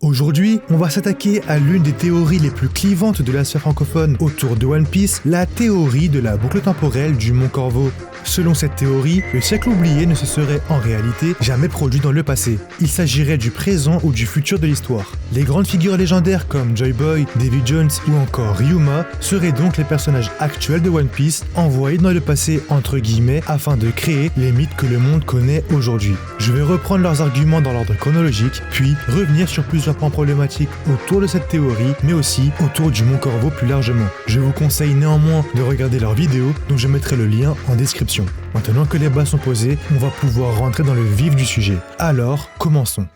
Aujourd'hui, on va s'attaquer à l'une des théories les plus clivantes de la sphère francophone autour de One Piece, la théorie de la boucle temporelle du Mont Corvo. Selon cette théorie, le siècle oublié ne se serait en réalité jamais produit dans le passé. Il s'agirait du présent ou du futur de l'histoire. Les grandes figures légendaires comme Joy Boy, Davy Jones ou encore Ryuma seraient donc les personnages actuels de One Piece envoyés dans le passé entre guillemets afin de créer les mythes que le monde connaît aujourd'hui. Je vais reprendre leurs arguments dans l'ordre chronologique, puis revenir sur plusieurs points problématiques autour de cette théorie, mais aussi autour du Mont Corvo plus largement. Je vous conseille néanmoins de regarder leurs vidéos, dont je mettrai le lien en description. Maintenant que les bases sont posées, on va pouvoir rentrer dans le vif du sujet. Alors, commençons.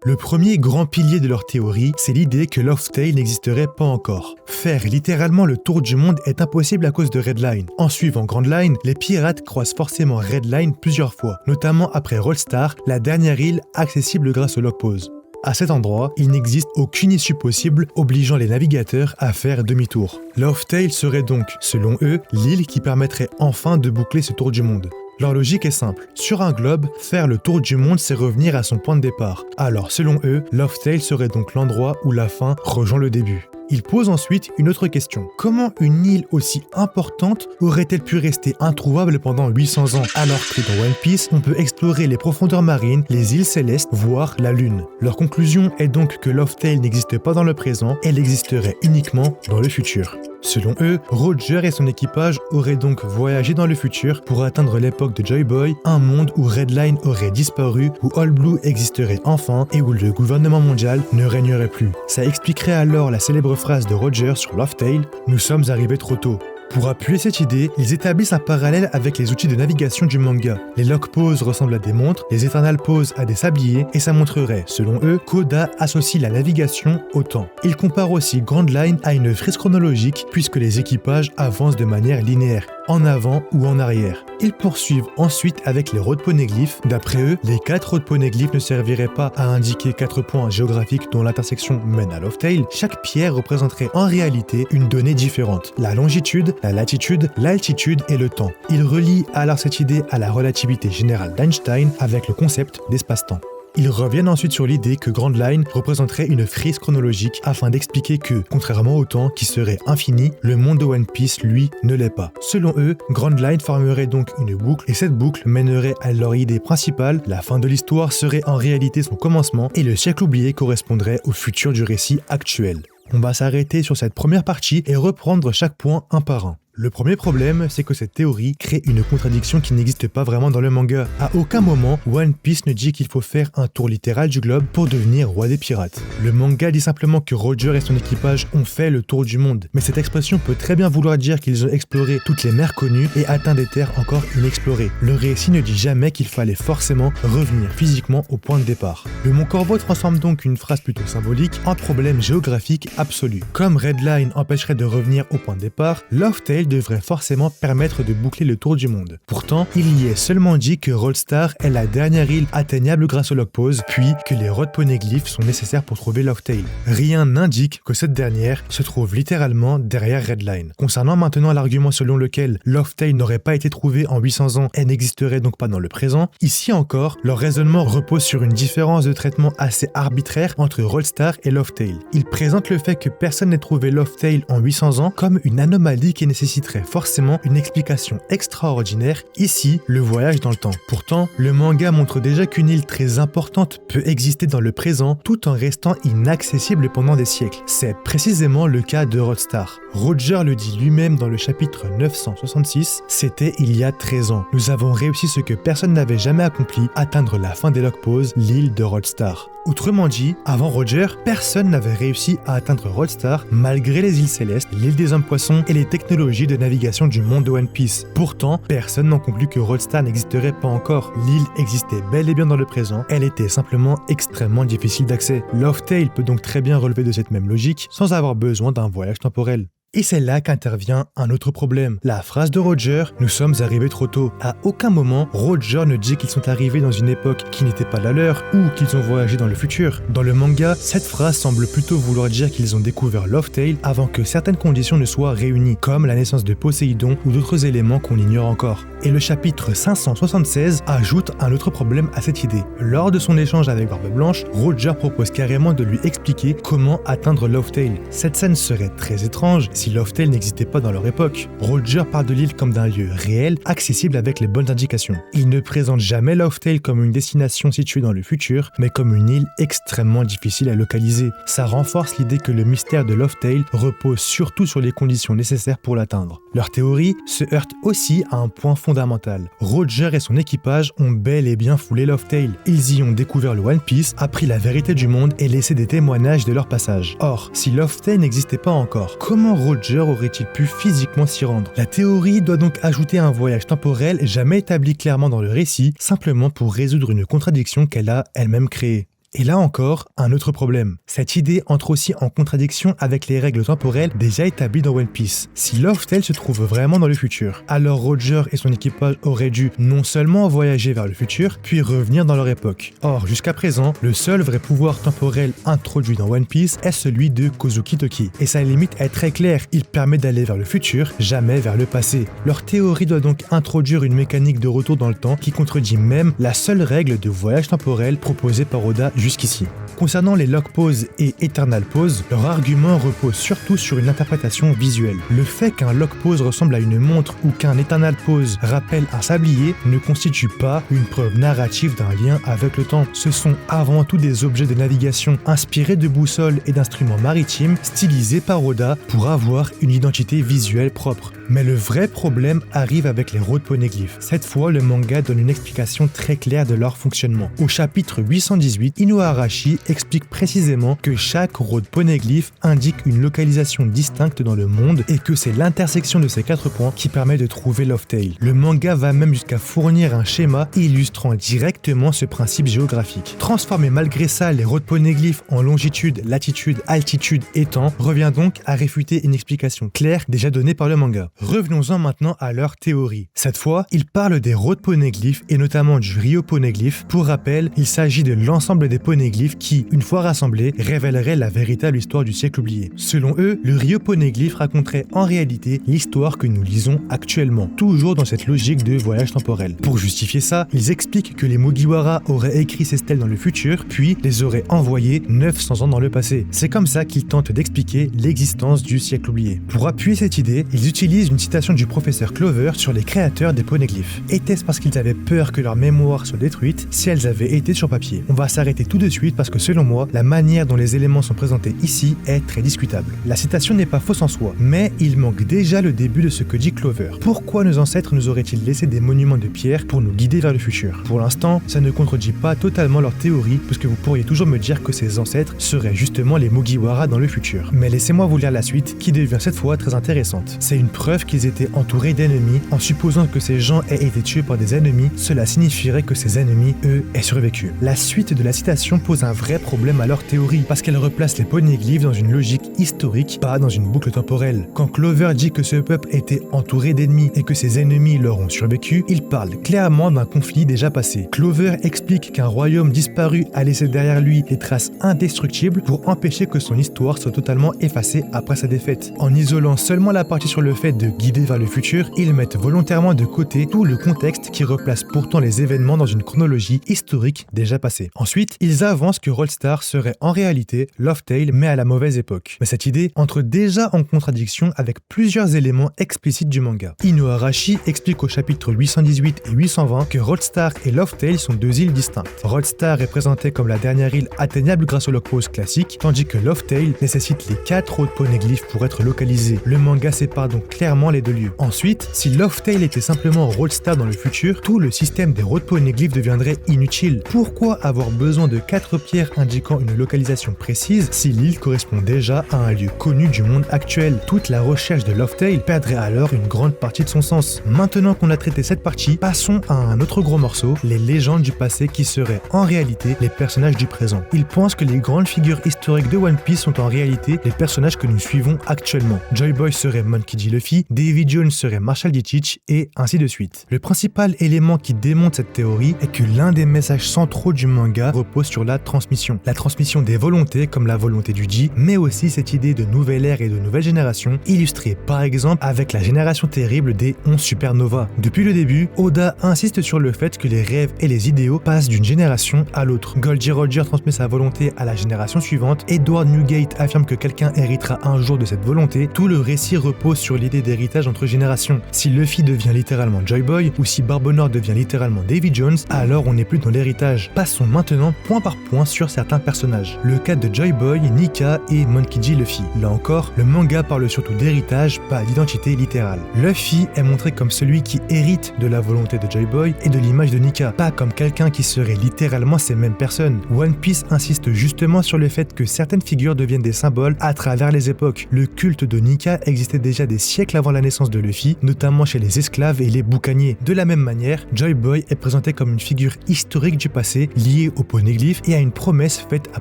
Le premier grand pilier de leur théorie, c'est l'idée que Laugh Tale n'existerait pas encore. Faire littéralement le tour du monde est impossible à cause de Red Line. En suivant Grand Line, les pirates croisent forcément Red Line plusieurs fois, notamment après Roldstar, la dernière île accessible grâce au log pause. À cet endroit, il n'existe aucune issue possible obligeant les navigateurs à faire demi-tour. Laugh Tale serait donc, selon eux, l'île qui permettrait enfin de boucler ce tour du monde. Leur logique est simple. Sur un globe, faire le tour du monde, c'est revenir à son point de départ. Alors, selon eux, Laugh Tale serait donc l'endroit où la fin rejoint le début. Ils posent ensuite une autre question. Comment une île aussi importante aurait-elle pu rester introuvable pendant 800 ans alors que dans One Piece, on peut explorer les profondeurs marines, les îles célestes, voire la Lune? Leur conclusion est donc que Laugh Tale n'existe pas dans le présent, elle existerait uniquement dans le futur. Selon eux, Roger et son équipage auraient donc voyagé dans le futur pour atteindre l'époque de Joy Boy, un monde où Red Line aurait disparu, où All Blue existerait enfin et où le gouvernement mondial ne régnerait plus. Ça expliquerait alors la célèbre phrase de Roger sur Laugh Tale « Nous sommes arrivés trop tôt ». Pour appuyer cette idée, ils établissent un parallèle avec les outils de navigation du manga. Les log poses ressemblent à des montres, les Eternal poses à des sabliers, et ça montrerait, selon eux, qu'Oda associe la navigation au temps. Ils comparent aussi Grand Line à une frise chronologique puisque les équipages avancent de manière linéaire, en avant ou en arrière. Ils poursuivent ensuite avec les road poneglyphes. D'après eux, les 4 road poneglyphes ne serviraient pas à indiquer 4 points géographiques dont l'intersection mène à Laugh Tale. Chaque pierre représenterait en réalité une donnée différente. La longitude, la latitude, l'altitude et le temps. Ils relient alors cette idée à la relativité générale d'Einstein avec le concept d'espace-temps. Ils reviennent ensuite sur l'idée que Grand Line représenterait une frise chronologique afin d'expliquer que, contrairement au temps qui serait infini, le monde de One Piece, lui, ne l'est pas. Selon eux, Grand Line formerait donc une boucle et cette boucle mènerait à leur idée principale, la fin de l'histoire serait en réalité son commencement et le siècle oublié correspondrait au futur du récit actuel. On va s'arrêter sur cette première partie et reprendre chaque point un par un. Le premier problème, c'est que cette théorie crée une contradiction qui n'existe pas vraiment dans le manga. À aucun moment, One Piece ne dit qu'il faut faire un tour littéral du globe pour devenir roi des pirates. Le manga dit simplement que Roger et son équipage ont fait le tour du monde. Mais cette expression peut très bien vouloir dire qu'ils ont exploré toutes les mers connues et atteint des terres encore inexplorées. Le récit ne dit jamais qu'il fallait forcément revenir physiquement au point de départ. Le Mont Corvo transforme donc une phrase plutôt symbolique en problème géographique absolu. Comme Red Line empêcherait de revenir au point de départ, Laugh Tale devrait forcément permettre de boucler le tour du monde. Pourtant, il y est seulement dit que Roldstar est la dernière île atteignable grâce au log pause, puis que les road poneglyphes sont nécessaires pour trouver Laugh Tale. Rien n'indique que cette dernière se trouve littéralement derrière Red Line. Concernant maintenant l'argument selon lequel Laugh Tale n'aurait pas été trouvé en 800 ans et n'existerait donc pas dans le présent, ici encore, leur raisonnement repose sur une différence de traitement assez arbitraire entre Roldstar et Laugh Tale. Ils présentent le fait que personne n'ait trouvé Laugh Tale en 800 ans comme une anomalie qui nécessiterait forcément une explication extraordinaire, ici le voyage dans le temps. Pourtant, le manga montre déjà qu'une île très importante peut exister dans le présent tout en restant inaccessible pendant des siècles. C'est précisément le cas de Roldstar. Roger le dit lui-même dans le chapitre 966, c'était il y a 13 ans. Nous avons réussi ce que personne n'avait jamais accompli, atteindre la fin des log poses, l'île de Roldstar. Autrement dit, avant Roger, personne n'avait réussi à atteindre Roldstar malgré les îles célestes, l'île des hommes poissons et les technologies de navigation du monde de One Piece. Pourtant, personne n'en conclut que Roldstar n'existerait pas encore. L'île existait bel et bien dans le présent, elle était simplement extrêmement difficile d'accès. Laugh Tale peut donc très bien relever de cette même logique sans avoir besoin d'un voyage temporel. Et c'est là qu'intervient un autre problème. La phrase de Roger « Nous sommes arrivés trop tôt ». À aucun moment, Roger ne dit qu'ils sont arrivés dans une époque qui n'était pas la leur ou qu'ils ont voyagé dans le futur. Dans le manga, cette phrase semble plutôt vouloir dire qu'ils ont découvert Laughtale avant que certaines conditions ne soient réunies, comme la naissance de Poséidon ou d'autres éléments qu'on ignore encore. Et le chapitre 576 ajoute un autre problème à cette idée. Lors de son échange avec Barbe Blanche, Roger propose carrément de lui expliquer comment atteindre Laughtale. Cette scène serait très étrange si Laughtale n'existait pas dans leur époque. Roger parle de l'île comme d'un lieu réel, accessible avec les bonnes indications. Il ne présente jamais Laughtale comme une destination située dans le futur, mais comme une île extrêmement difficile à localiser. Ça renforce l'idée que le mystère de Laughtale repose surtout sur les conditions nécessaires pour l'atteindre. Leur théorie se heurte aussi à un point fondamental. Roger et son équipage ont bel et bien foulé Laughtale. Ils y ont découvert le One Piece, appris la vérité du monde et laissé des témoignages de leur passage. Or, si Laughtale n'existait pas encore, comment Roger aurait-il pu physiquement s'y rendre? La théorie doit donc ajouter un voyage temporel jamais établi clairement dans le récit, simplement pour résoudre une contradiction qu'elle a elle-même créée. Et là encore, un autre problème. Cette idée entre aussi en contradiction avec les règles temporelles déjà établies dans One Piece. Si Laughtale se trouve vraiment dans le futur, alors Roger et son équipage auraient dû non seulement voyager vers le futur, puis revenir dans leur époque. Or, jusqu'à présent, le seul vrai pouvoir temporel introduit dans One Piece est celui de Kozuki Toki. Et sa limite est très claire, il permet d'aller vers le futur, jamais vers le passé. Leur théorie doit donc introduire une mécanique de retour dans le temps qui contredit même la seule règle de voyage temporel proposée par Oda jusqu'ici. Concernant les Lock Pose et Eternal Pose, leur argument repose surtout sur une interprétation visuelle. Le fait qu'un Lock Pose ressemble à une montre ou qu'un Eternal Pose rappelle un sablier ne constitue pas une preuve narrative d'un lien avec le temps. Ce sont avant tout des objets de navigation inspirés de boussoles et d'instruments maritimes stylisés par Oda pour avoir une identité visuelle propre. Mais le vrai problème arrive avec les road poneglyphes. Cette fois, le manga donne une explication très claire de leur fonctionnement. Au chapitre 818, Inuarashi explique précisément que chaque road poneglyph indique une localisation distincte dans le monde et que c'est l'intersection de ces 4 points qui permet de trouver Laughtale. Le manga va même jusqu'à fournir un schéma illustrant directement ce principe géographique. Transformer malgré ça les road poneglyphes en longitude, latitude, altitude et temps revient donc à réfuter une explication claire déjà donnée par le manga. Revenons-en maintenant à leur théorie. Cette fois, ils parlent des road poneglyphes et notamment du Ryo poneglyph. Pour rappel, il s'agit de l'ensemble des poneglyphes qui, une fois rassemblés, révéleraient la véritable histoire du siècle oublié. Selon eux, le Ryo poneglyph raconterait en réalité l'histoire que nous lisons actuellement, toujours dans cette logique de voyage temporel. Pour justifier ça, ils expliquent que les Mugiwara auraient écrit ces stèles dans le futur, puis les auraient envoyées 900 ans dans le passé. C'est comme ça qu'ils tentent d'expliquer l'existence du siècle oublié. Pour appuyer cette idée, ils utilisent une citation du professeur Clover sur les créateurs des poneglyphes. Était-ce parce qu'ils avaient peur que leur mémoire soit détruite si elles avaient été sur papier? On va s'arrêter tout de suite parce que selon moi, la manière dont les éléments sont présentés ici est très discutable. La citation n'est pas fausse en soi, mais il manque déjà le début de ce que dit Clover. Pourquoi nos ancêtres nous auraient-ils laissé des monuments de pierre pour nous guider vers le futur? Pour l'instant, ça ne contredit pas totalement leur théorie, puisque vous pourriez toujours me dire que ces ancêtres seraient justement les Mugiwara dans le futur. Mais laissez-moi vous lire la suite, qui devient cette fois très intéressante. C'est une preuve qu'ils étaient entourés d'ennemis. En supposant que ces gens aient été tués par des ennemis, cela signifierait que ces ennemis, eux, aient survécu. La suite de la citation pose un vrai problème à leur théorie, parce qu'elle replace les poneglyphes dans une logique historique, pas dans une boucle temporelle. Quand Clover dit que ce peuple était entouré d'ennemis et que ses ennemis leur ont survécu, il parle clairement d'un conflit déjà passé. Clover explique qu'un royaume disparu a laissé derrière lui des traces indestructibles pour empêcher que son histoire soit totalement effacée après sa défaite. En isolant seulement la partie sur le fait de guider vers le futur, ils mettent volontairement de côté tout le contexte qui replace pourtant les événements dans une chronologie historique déjà passée. Ensuite, ils avancent que Roldstar serait en réalité Laughtale mais à la mauvaise époque. Mais cette idée entre déjà en contradiction avec plusieurs éléments explicites du manga. Inuarashi explique au chapitre 818 et 820 que Roldstar et Laughtale sont 2 îles distinctes. Roldstar est présentée comme la dernière île atteignable grâce au Lock Pose classique, tandis que Laughtale nécessite les 4 autres poneglyphes pour être localisés. Le manga sépare donc clairement les 2 lieux. Ensuite, si Laughtale était simplement Roldstar dans le futur, tout le système des road poneglyphes deviendrait inutile. Pourquoi avoir besoin de de 4 pierres indiquant une localisation précise si l'île correspond déjà à un lieu connu du monde actuel. Toute la recherche de Loftail perdrait alors une grande partie de son sens. Maintenant qu'on a traité cette partie, passons à un autre gros morceau, les légendes du passé qui seraient en réalité les personnages du présent. Il pense que les grandes figures historiques de One Piece sont en réalité les personnages que nous suivons actuellement. Joy Boy serait Monkey D. Luffy, Davy Jones serait Marshall D. Teach, et ainsi de suite. Le principal élément qui démontre cette théorie est que l'un des messages centraux du manga repose sur la transmission. La transmission des volontés comme la volonté du Ji, mais aussi cette idée de nouvelle ère et de nouvelle génération, illustrée par exemple avec la génération terrible des 11 supernovas. Depuis le début, Oda insiste sur le fait que les rêves et les idéaux passent d'une génération à l'autre. Goldie Roger transmet sa volonté à la génération suivante, Edward Newgate affirme que quelqu'un héritera un jour de cette volonté, tout le récit repose sur l'idée d'héritage entre générations. Si Luffy devient littéralement Joy Boy, ou si Barbonor devient littéralement Davy Jones, alors on n'est plus dans l'héritage. Passons maintenant point par point sur certains personnages. Le cas de Joy Boy, Nika et Monkey D. Luffy. Là encore, le manga parle surtout d'héritage, pas d'identité littérale. Luffy est montré comme celui qui hérite de la volonté de Joy Boy et de l'image de Nika, pas comme quelqu'un qui serait littéralement ces mêmes personnes. One Piece insiste justement sur le fait que certaines figures deviennent des symboles à travers les époques. Le culte de Nika existait déjà des siècles avant la naissance de Luffy, notamment chez les esclaves et les boucaniers. De la même manière, Joy Boy est présenté comme une figure historique du passé, liée au poneglyphe et à une promesse faite à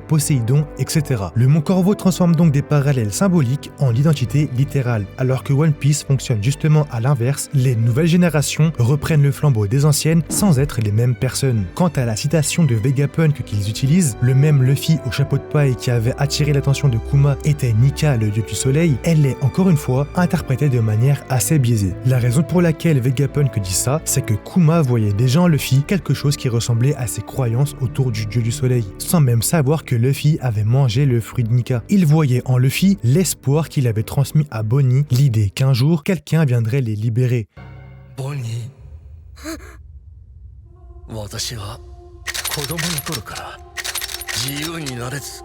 Poséidon, etc. Le Mont Corvo transforme donc des parallèles symboliques en identité littérale, alors que One Piece fonctionne justement à l'inverse, les nouvelles générations reprennent le flambeau des anciennes sans être les mêmes personnes. Quant à la citation de Vegapunk qu'ils utilisent, le même Luffy au chapeau de paille qui avait attiré l'attention de Kuma était Nika, le dieu du soleil, elle est encore une fois interprétée de manière assez biaisée. La raison pour laquelle Vegapunk dit ça, c'est que Kuma voyait déjà en Luffy quelque chose qui ressemblait à ses croyances autour du dieu du soleil, sans même savoir que Luffy avait mangé le fruit de Nika. Il voyait en Luffy l'espoir qu'il avait transmis à Bonnie, l'idée qu'un jour quelqu'un viendrait les libérer. Bonnie, 私は子供の頃から自由になれず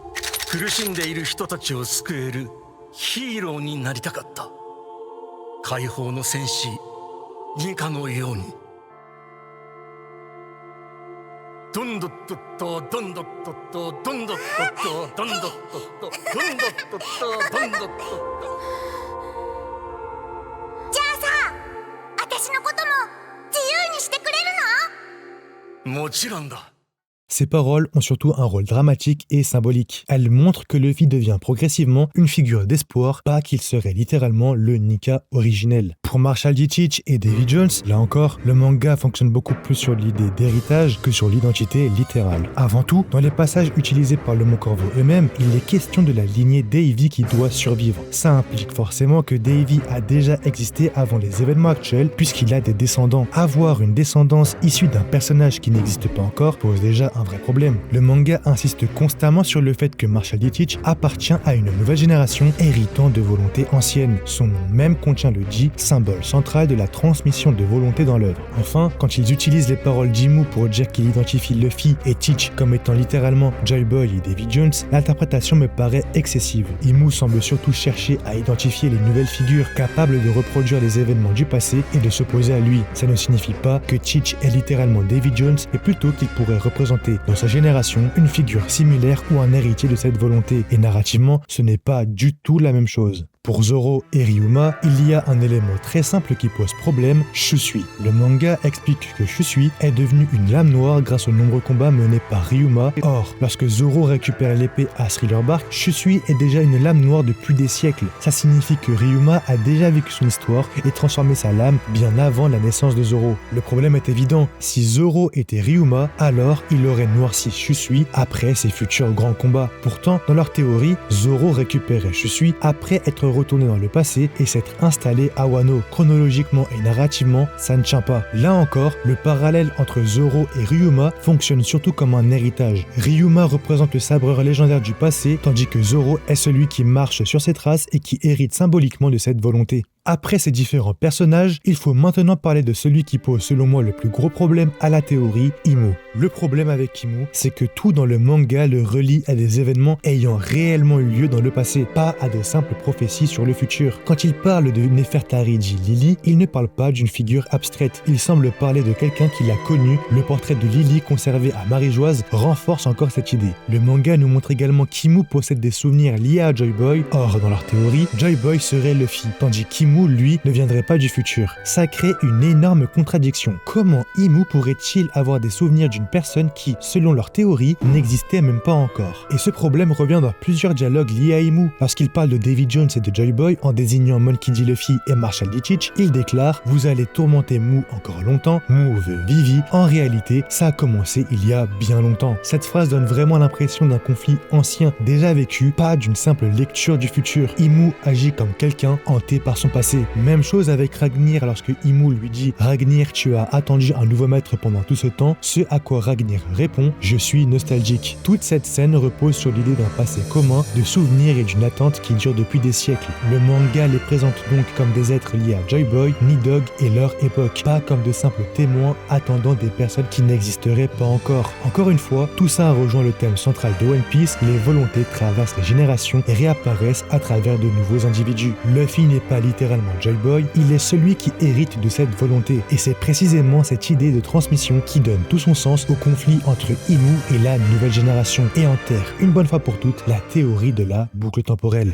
苦しんでいる人たちを救えるヒーローになりたかった。解放の戦士ニカのように。ドンドッドッドドンドッドッドドンドッドッドドンドッドッドドンドッドッドドンドッドッド。じゃあさ、私のことも自由にしてくれるの？もちろんだ。 Ces paroles ont surtout un rôle dramatique et symbolique. Elles montrent que Luffy devient progressivement une figure d'espoir, pas qu'il serait littéralement le Nika originel. Pour Marshall D. Teach et Davy Jones, là encore, le manga fonctionne beaucoup plus sur l'idée d'héritage que sur l'identité littérale. Avant tout, dans les passages utilisés par le Mont Corvo eux-mêmes, il est question de la lignée Davy qui doit survivre. Ça implique forcément que Davy a déjà existé avant les événements actuels, puisqu'il a des descendants. Avoir une descendance issue d'un personnage qui n'existe pas encore pose déjà un vrai problème. Le manga insiste constamment sur le fait que Marshall D. Teach appartient à une nouvelle génération héritant de volontés anciennes. Son nom même contient le Ji, symbole central de la transmission de volonté dans l'œuvre. Enfin, quand ils utilisent les paroles d'Imu pour dire qu'il identifie Luffy et Teach comme étant littéralement Joy Boy et Davy Jones, l'interprétation me paraît excessive. Imu semble surtout chercher à identifier les nouvelles figures capables de reproduire les événements du passé et de s'opposer à lui. Ça ne signifie pas que Teach est littéralement Davy Jones, mais plutôt qu'il pourrait représenter dans sa génération une figure similaire ou un héritier de cette volonté. Et narrativement, ce n'est pas du tout la même chose. Pour Zoro et Ryuma, il y a un élément très simple qui pose problème, Shusui. Le manga explique que Shusui est devenu une lame noire grâce aux nombreux combats menés par Ryuma. Or, lorsque Zoro récupère l'épée à Thriller Bark, Shusui est déjà une lame noire depuis des siècles. Ça signifie que Ryuma a déjà vécu son histoire et transformé sa lame bien avant la naissance de Zoro. Le problème est évident, si Zoro était Ryuma, alors il aurait noirci Shusui après ses futurs grands combats. Pourtant, dans leur théorie, Zoro récupérait Shusui après être retourné dans le passé et s'être installé à Wano. Chronologiquement et narrativement, ça ne tient pas. Là encore, le parallèle entre Zoro et Ryuma fonctionne surtout comme un héritage. Ryuma représente le sabreur légendaire du passé, tandis que Zoro est celui qui marche sur ses traces et qui hérite symboliquement de cette volonté. Après ces différents personnages, il faut maintenant parler de celui qui pose selon moi le plus gros problème à la théorie, Imu. Le problème avec Imu, c'est que tout dans le manga le relie à des événements ayant réellement eu lieu dans le passé, pas à de simples prophéties sur le futur. Quand il parle de Nefertari dit Lily, il ne parle pas d'une figure abstraite, il semble parler de quelqu'un qui l'a connu. Le portrait de Lily conservé à Marie-Joise renforce encore cette idée. Le manga nous montre également qu'Imu possède des souvenirs liés à Joy Boy. Or, dans leur théorie, Joy Boy serait Luffy, tandis qu'Imu, lui, ne viendrait pas du futur. Ça crée une énorme contradiction. Comment Imu pourrait-il avoir des souvenirs d'une personne qui, selon leur théorie, n'existait même pas encore? Et ce problème revient dans plusieurs dialogues liés à Imu. Lorsqu'il parle de Davy Jones et de Joy Boy, en désignant Monkey D. Luffy et Marshall D. Teach, il déclare « Vous allez tourmenter Mu encore longtemps, Mu veut Vivi. En réalité, ça a commencé il y a bien longtemps. » Cette phrase donne vraiment l'impression d'un conflit ancien déjà vécu, pas d'une simple lecture du futur. Imu agit comme quelqu'un hanté par son passé. Même chose avec Ragnir lorsque Imu lui dit « Ragnir, tu as attendu un nouveau maître pendant tout ce temps », ce à quoi Ragnir répond « Je suis nostalgique ». Toute cette scène repose sur l'idée d'un passé commun, de souvenirs et d'une attente qui dure depuis des siècles. Le manga les présente donc comme des êtres liés à Joy Boy, Nidog et leur époque, pas comme de simples témoins attendant des personnes qui n'existeraient pas encore. Encore une fois, tout ça rejoint le thème central de One Piece, les volontés traversent les générations et réapparaissent à travers de nouveaux individus. Luffy n'est pas littéralement Joy Boy, il est celui qui hérite de cette volonté. Et c'est précisément cette idée de transmission qui donne tout son sens au conflit entre Imu et la nouvelle génération et enterre une bonne fois pour toutes la théorie de la boucle temporelle.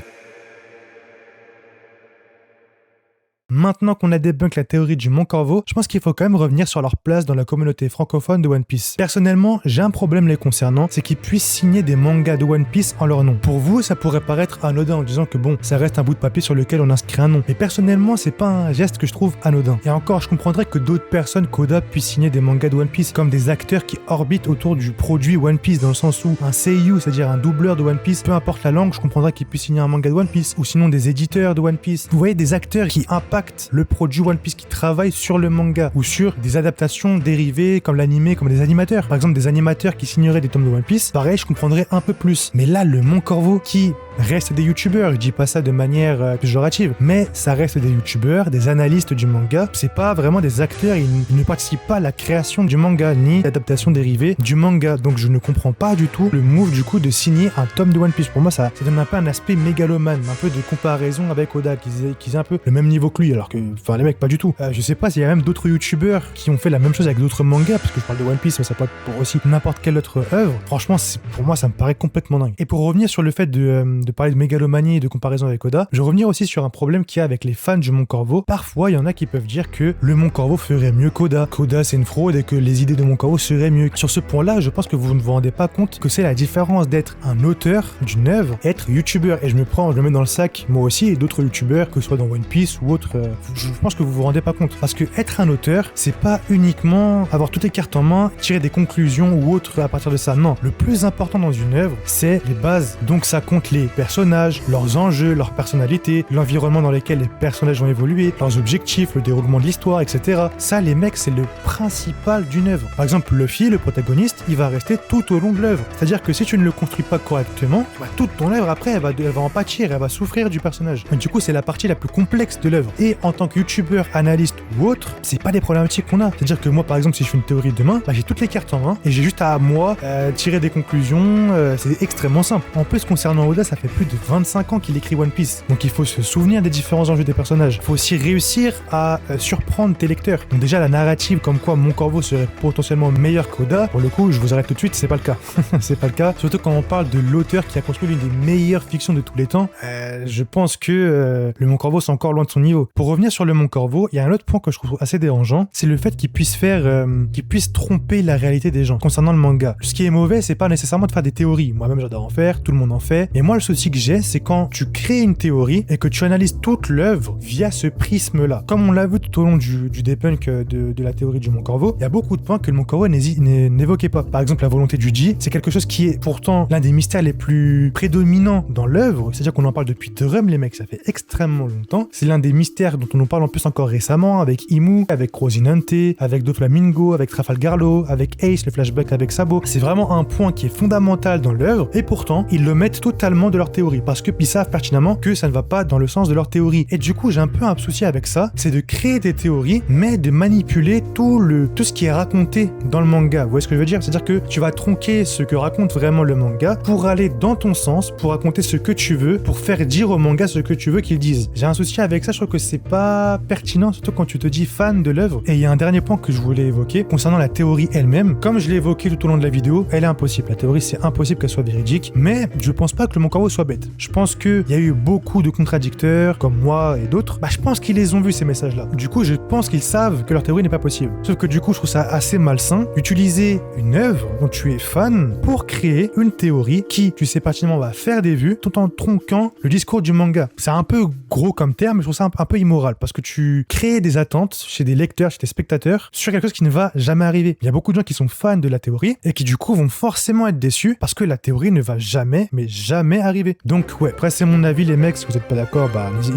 Maintenant qu'on a débunk la théorie du Mont Corvo, je pense qu'il faut quand même revenir sur leur place dans la communauté francophone de One Piece. Personnellement, j'ai un problème les concernant, c'est qu'ils puissent signer des mangas de One Piece en leur nom. Pour vous, ça pourrait paraître anodin en disant que bon, ça reste un bout de papier sur lequel on inscrit un nom. Mais personnellement, c'est pas un geste que je trouve anodin. Et encore, je comprendrais que d'autres personnes, Koda, puissent signer des mangas de One Piece, comme des acteurs qui orbitent autour du produit One Piece, dans le sens où un seiyuu, c'est-à-dire un doubleur de One Piece, peu importe la langue, je comprendrais qu'ils puissent signer un manga de One Piece, ou sinon des éditeurs de One Piece. Vous voyez, des acteurs qui impactent le produit One Piece, qui travaille sur le manga ou sur des adaptations dérivées comme l'animé, comme des animateurs. Par exemple, des animateurs qui signeraient des tomes de One Piece, pareil, je comprendrais un peu plus. Mais là, le Mont Corvo qui reste des youtubeurs, je dis pas ça de manière péjorative, mais ça reste des youtubeurs, des analystes du manga, c'est pas vraiment des acteurs, ils ne participent pas à la création du manga, ni l'adaptation dérivée du manga, donc je ne comprends pas du tout le move du coup de signer un tome de One Piece. Pour moi ça donne un peu un aspect mégalomane, un peu de comparaison avec Oda, qui est un peu le même niveau que lui, alors que, enfin les mecs pas du tout. Je sais pas s'il y a même d'autres youtubeurs qui ont fait la même chose avec d'autres mangas, parce que je parle de One Piece, mais ça peut être pour aussi n'importe quelle autre œuvre. Franchement, pour moi ça me paraît complètement dingue. Et pour revenir sur le fait de parler de mégalomanie et de comparaison avec Oda, je vais revenir aussi sur un problème qu'il y a avec les fans du Mont Corvo. Parfois, il y en a qui peuvent dire que le Mont Corvo ferait mieux qu'Oda. Qu'Oda, c'est une fraude et que les idées de Mont Corvo seraient mieux. Sur ce point-là, je pense que vous ne vous rendez pas compte que c'est la différence d'être un auteur d'une œuvre et être youtubeur. Et je me mets dans le sac, moi aussi, et d'autres youtubeurs, que ce soit dans One Piece ou autre. Je pense que vous vous rendez pas compte. Parce que être un auteur, c'est pas uniquement avoir toutes les cartes en main, tirer des conclusions ou autre à partir de ça. Non. Le plus important dans une œuvre, c'est les bases. Donc ça compte les personnages, leurs enjeux, leur personnalité, l'environnement dans lequel les personnages vont évoluer, leurs objectifs, le déroulement de l'histoire, etc. Ça, les mecs, c'est le principal d'une œuvre. Par exemple, Luffy, le protagoniste, il va rester tout au long de l'œuvre. C'est-à-dire que si tu ne le construis pas correctement, toute ton œuvre, après, elle va en pâtir, elle va souffrir du personnage. Et du coup, c'est la partie la plus complexe de l'œuvre. Et en tant que youtubeur, analyste ou autre, c'est pas des problématiques qu'on a. C'est-à-dire que moi, par exemple, si je fais une théorie demain, j'ai toutes les cartes en main et j'ai juste à moi tirer des conclusions. C'est extrêmement simple. En plus, concernant Oda, ça fait plus de 25 ans qu'il écrit One Piece. Donc il faut se souvenir des différents enjeux des personnages. Il faut aussi réussir à surprendre tes lecteurs. Donc déjà la narrative comme quoi Mont Corvo serait potentiellement meilleur qu'Oda, pour le coup je vous arrête tout de suite, c'est pas le cas. C'est pas le cas. Surtout quand on parle de l'auteur qui a construit l'une des meilleures fictions de tous les temps. Je pense que le Mont Corvo c'est encore loin de son niveau. Pour revenir sur le Mont Corvo, il y a un autre point que je trouve assez dérangeant, c'est le fait qu'il puisse tromper la réalité des gens concernant le manga. Ce qui est mauvais, c'est pas nécessairement de faire des théories. Moi-même j'adore en faire, tout le monde en fait. Mais moi le souci que j'ai, c'est quand tu crées une théorie et que tu analyses toute l'œuvre via ce prisme-là. Comme on l'a vu tout au long du debunk de la théorie du Mont Corvo, il y a beaucoup de points que le Mont Corvo n'évoquait pas. Par exemple, la volonté du Ji, c'est quelque chose qui est pourtant l'un des mystères les plus prédominants dans l'œuvre. C'est-à-dire qu'on en parle depuis Drum, les mecs, ça fait extrêmement longtemps. C'est l'un des mystères dont on nous parle en plus encore récemment, avec Imu, avec Rosinante, avec Doflamingo, avec Trafalgar Law, avec Ace, le flashback avec Sabo. C'est vraiment un point qui est fondamental dans l'œuvre et pourtant, ils le mettent totalement de leur théorie, parce qu'ils savent pertinemment que ça ne va pas dans le sens de leur théorie. Et du coup, j'ai un peu un souci avec ça, c'est de créer des théories, mais de manipuler tout ce qui est raconté dans le manga. Vous voyez ce que je veux dire? C'est-à-dire que tu vas tronquer ce que raconte vraiment le manga pour aller dans ton sens, pour raconter ce que tu veux, pour faire dire au manga ce que tu veux qu'il dise. J'ai un souci avec ça, je trouve que c'est pas pertinent, surtout quand tu te dis fan de l'œuvre. Et il y a un dernier point que je voulais évoquer concernant la théorie elle-même. Comme je l'ai évoqué tout au long de la vidéo, elle est impossible. La théorie, c'est impossible qu'elle soit véridique, mais je pense pas que le Moncorvo soit bête. Je pense qu'il y a eu beaucoup de contradicteurs, comme moi et d'autres. Je pense qu'ils les ont vus, ces messages-là. Du coup, je pense qu'ils savent que leur théorie n'est pas possible. Sauf que du coup, je trouve ça assez malsain d'utiliser une œuvre dont tu es fan pour créer une théorie qui, tu sais pertinemment, va faire des vues tout en tronquant le discours du manga. C'est un peu gros comme terme, mais je trouve ça un peu immoral parce que tu crées des attentes chez des lecteurs, chez des spectateurs sur quelque chose qui ne va jamais arriver. Il y a beaucoup de gens qui sont fans de la théorie et qui du coup vont forcément être déçus parce que la théorie ne va jamais, mais jamais arriver. Donc ouais, après c'est mon avis les mecs, si vous n'êtes pas d'accord,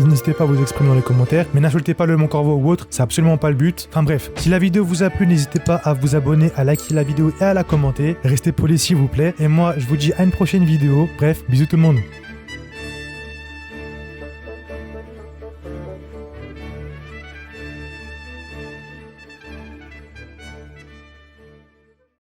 n'hésitez pas à vous exprimer dans les commentaires, mais n'insultez pas le Moncorvo ou autre, c'est absolument pas le but. Enfin bref, si la vidéo vous a plu, n'hésitez pas à vous abonner, à liker la vidéo et à la commenter. Restez polis s'il vous plaît, et moi je vous dis à une prochaine vidéo. Bref, bisous tout le monde.